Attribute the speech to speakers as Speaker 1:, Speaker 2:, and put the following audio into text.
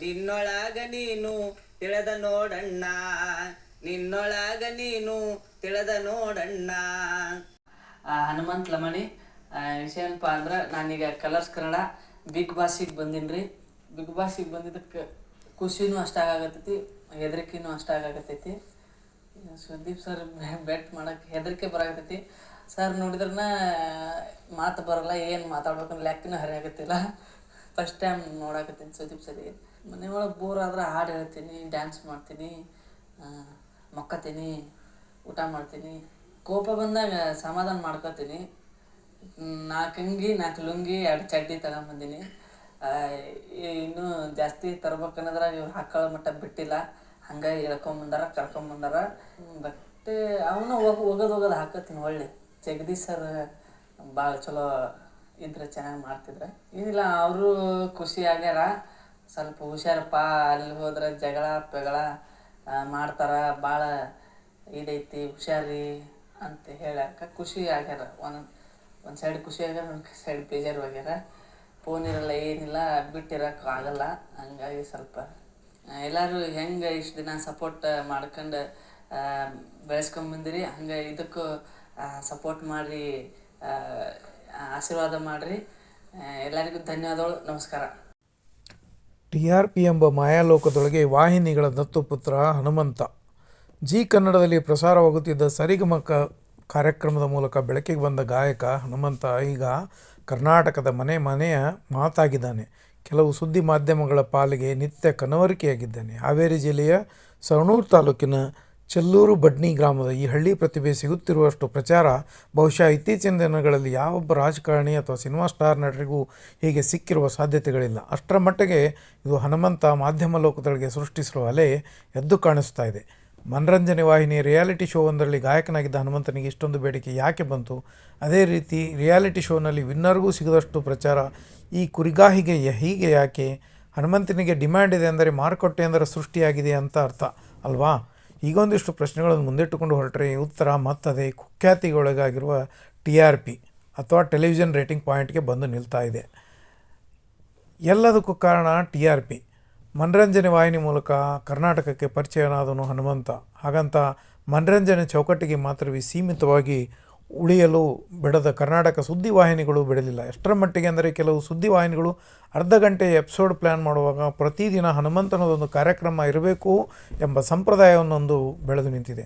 Speaker 1: ನಿನ್ನೊಳಗ ನೀನು ತಿಳಿದ ನೋಡಣ್ಣ, ನಿನ್ನೊಳಗ ನೀನು ತಿಳಿದ ನೋಡಣ್ಣ. ಹನುಮಂತ್ ಲಮಣಿ. ವಿಷಯ ಏನಪ್ಪ ಅಂದ್ರೆ, ನಾನೀಗ ಕಲರ್ಸ್ ಕನ್ನಡ ಬಿಗ್ ಬಾಸಿಗೆ ಬಂದೀನಿ ರೀ. ಬಿಗ್ ಬಾಸಿಗೆ ಬಂದಿದ್ದಕ್ಕೆ ಖುಷಿನೂ ಅಷ್ಟಾಗತ್ತೈತಿ, ಹೆದರಿಕೆನೂ ಅಷ್ಟಾಗತ್ತೈತಿ. ಸುದೀಪ್ ಸರ್ ಬೆಟ್ ಮಾಡೋಕ್ಕೆ ಹೆದರಿಕೆ ಬರಾಕತ್ತೈತಿ. ಸರ್ ನೋಡಿದ್ರನ್ನ ಮಾತು ಬರೋಲ್ಲ, ಏನು ಮಾತಾಡ್ಬೇಕಂದ್ರೆ ಲೆಕ್ಕನೂ ಹರಿಯಾಗತ್ತಿಲ್ಲ. ಫಸ್ಟ್ ಟೈಮ್ ನೋಡಾಕತ್ತೀನಿ ಸುದೀಪ್ ಸರಿಗೆ. ಮನೆಯೊಳಗೆ ಬೋರ್ ಆದ್ರೆ ಹಾಡು ಹೇಳ್ತೀನಿ, ಡ್ಯಾನ್ಸ್ ಮಾಡ್ತೀನಿ, ಮಕ್ಕತೀನಿ, ಊಟ ಮಾಡ್ತೀನಿ. ಕೋಪ ಬಂದಾಗ ಸಮಾಧಾನ ಮಾಡ್ಕೊತೀನಿ. 4 ಅಂಗಿ 4 ಲುಂಗಿ 2 ಚಡ್ಡಿ ತಗೊಂಬಂದೀನಿ. ಇನ್ನೂ ಜಾಸ್ತಿ ತರ್ಬೇಕನ್ನೋದ್ರಾಗ ಇವ್ರು ಹಾಕೊಳ್ಳೋ ಮಟ್ಟ ಬಿಟ್ಟಿಲ್ಲ. ಹಂಗೆ ಕರ್ಕೊಂಬಂದಾರ. ಬಟ್ಟೆ ಅವನು ಹೋಗೋದು ಹಾಕತ್ತೀನಿ. ಒಳ್ಳೆ ಜಗದೀಶ್ ಸರ್ ಭಾಳ ಚಲೋ ಇದ್ರೆ ಚೆನ್ನಾಗಿ ಮಾಡ್ತಿದ್ರೆ. ಏನಿಲ್ಲ, ಅವರು ಖುಷಿ ಆಗ್ಯಾರ. ಸ್ವಲ್ಪ ಹುಷಾರಪ್ಪ, ಅಲ್ಲಿ ಹೋದ್ರೆ ಜಗಳ ಮಾಡ್ತಾರ, ಭಾಳ ಇದೈತಿ, ಹುಷಾರಿ ಅಂತ ಹೇಳಕ್ಕೆ ಖುಷಿ ಆಗ್ಯಾರ. ಒಂದು ಸೈಡ್ ಖುಷಿ ಆಗ್ಯಾರ, ಒಂದು ಸೈಡ್ ಬೇಜಾರು ಆಗ್ಯಾರ. ಫೋನ್ ಇರಲ್ಲ, ಏನಿಲ್ಲ, ಬಿಟ್ಟಿರೋಕೆ ಆಗಲ್ಲ. ಹಂಗಾಗಿ ಸ್ವಲ್ಪ ಎಲ್ಲರೂ ಹೆಂಗೆ ಇಷ್ಟು ದಿನ ಸಪೋರ್ಟ್ ಮಾಡ್ಕೊಂಡು ಬೆಳೆಸ್ಕೊಂಬಂದಿರಿ, ಹಂಗೆ ಇದಕ್ಕೂ ಸಪೋರ್ಟ್ ಮಾಡಿರಿ, ಆಶೀರ್ವಾದ ಮಾಡಿರಿ. ಎಲ್ಲರಿಗೂ ಧನ್ಯವಾದಗಳು. ನಮಸ್ಕಾರ.
Speaker 2: TRP ಎಂಬ ಮಾಯಾಲೋಕದೊಳಗೆ ವಾಹಿನಿಗಳ ದತ್ತುಪುತ್ರ ಹನುಮಂತ. ಜಿ ಕನ್ನಡದಲ್ಲಿ ಪ್ರಸಾರವಾಗುತ್ತಿದ್ದ ಸರಿಗಮ ಕಾರ್ಯಕ್ರಮದ ಮೂಲಕ ಬೆಳಕಿಗೆ ಬಂದ ಗಾಯಕ ಹನುಮಂತ ಈಗ ಕರ್ನಾಟಕದ ಮನೆಯ ಮಾತಾಗಿದ್ದಾನೆ. ಕೆಲವು ಸುದ್ದಿ ಮಾಧ್ಯಮಗಳ ಪಾಲಿಗೆ ನಿತ್ಯ ಕನವರಿಕೆಯಾಗಿದ್ದಾನೆ. ಹಾವೇರಿ ಜಿಲ್ಲೆಯ ಸವಣೂರು ತಾಲೂಕಿನ ಚೆಲ್ಲೂರು ಬಡ್ನಿ ಗ್ರಾಮದ ಈ ಹಳ್ಳಿ ಪ್ರತಿಭೆ ಸಿಗುತ್ತಿರುವಷ್ಟು ಪ್ರಚಾರ ಬಹುಶಃ ಇತ್ತೀಚಿನ ದಿನಗಳಲ್ಲಿ ಯಾವೊಬ್ಬ ರಾಜಕಾರಣಿ ಅಥವಾ ಸಿನಿಮಾ ಸ್ಟಾರ್ ನಟರಿಗೂ ಹೀಗೆ ಸಿಕ್ಕಿರುವ ಸಾಧ್ಯತೆಗಳಿಲ್ಲ. ಅಷ್ಟರ ಮಟ್ಟಿಗೆ ಇದು ಹನುಮಂತ ಮಾಧ್ಯಮ ಲೋಕದೊಳಗೆ ಸೃಷ್ಟಿಸಿರುವ ಅಲೆ ಎದ್ದು ಕಾಣಿಸ್ತಾ ಇದೆ. ಮನರಂಜನೆ ವಾಹಿನಿ ರಿಯಾಲಿಟಿ ಶೋವೊಂದರಲ್ಲಿ ಗಾಯಕನಾಗಿದ್ದ ಹನುಮಂತನಿಗೆ ಇಷ್ಟೊಂದು ಬೇಡಿಕೆ ಯಾಕೆ ಬಂತು? ಅದೇ ರೀತಿ ರಿಯಾಲಿಟಿ ಶೋನಲ್ಲಿ ವಿನ್ನರ್ಗೂ ಸಿಗದಷ್ಟು ಪ್ರಚಾರ ಈ ಕುರಿಗಾಹಿಗೆ ಹೀಗೆ ಯಾಕೆ? ಹನುಮಂತನಿಗೆ ಡಿಮ್ಯಾಂಡ್ ಇದೆ ಅಂದರೆ ಮಾರುಕಟ್ಟೆ ಅಂದರೆ ಸೃಷ್ಟಿಯಾಗಿದೆ ಅಂತ ಅರ್ಥ ಅಲ್ವಾ? ಈಗೊಂದಿಷ್ಟು ಪ್ರಶ್ನೆಗಳನ್ನು ಮುಂದಿಟ್ಟುಕೊಂಡು ಹೊರಟ್ರೆ ಉತ್ತರ ಮತ್ತದೇ ಕುಖ್ಯಾತಿಗೊಳಗಾಗಿರುವ TRP ಅಥವಾ ಟೆಲಿವಿಷನ್ ರೇಟಿಂಗ್ ಪಾಯಿಂಟ್ಗೆ ಬಂದು ನಿಲ್ತಾ ಇದೆ. ಎಲ್ಲದಕ್ಕೂ ಕಾರಣ TRP. ಮನರಂಜನೆ ವಾಹಿನಿ ಮೂಲಕ ಕರ್ನಾಟಕಕ್ಕೆ ಪರಿಚಯನಾದನು ಹನುಮಂತ. ಹಾಗಂತ ಮನರಂಜನೆ ಚೌಕಟ್ಟಿಗೆ ಮಾತ್ರವೇ ಸೀಮಿತವಾಗಿ ಉಳಿಯಲು ಬಿಡದ ಕರ್ನಾಟಕ ಸುದ್ದಿವಾಹಿನಿಗಳು ಬಿಡಲಿಲ್ಲ. ಎಷ್ಟರ ಮಟ್ಟಿಗೆ ಅಂದರೆ ಕೆಲವು ಸುದ್ದಿವಾಹಿನಿಗಳು ಅರ್ಧ ಗಂಟೆ ಎಪಿಸೋಡ್ ಪ್ಲ್ಯಾನ್ ಮಾಡುವಾಗ ಪ್ರತಿದಿನ ಹನುಮಂತನದೊಂದು ಕಾರ್ಯಕ್ರಮ ಇರಬೇಕು ಎಂಬ ಸಂಪ್ರದಾಯವನ್ನೊಂದು ಬೆಳೆದು ನಿಂತಿದೆ.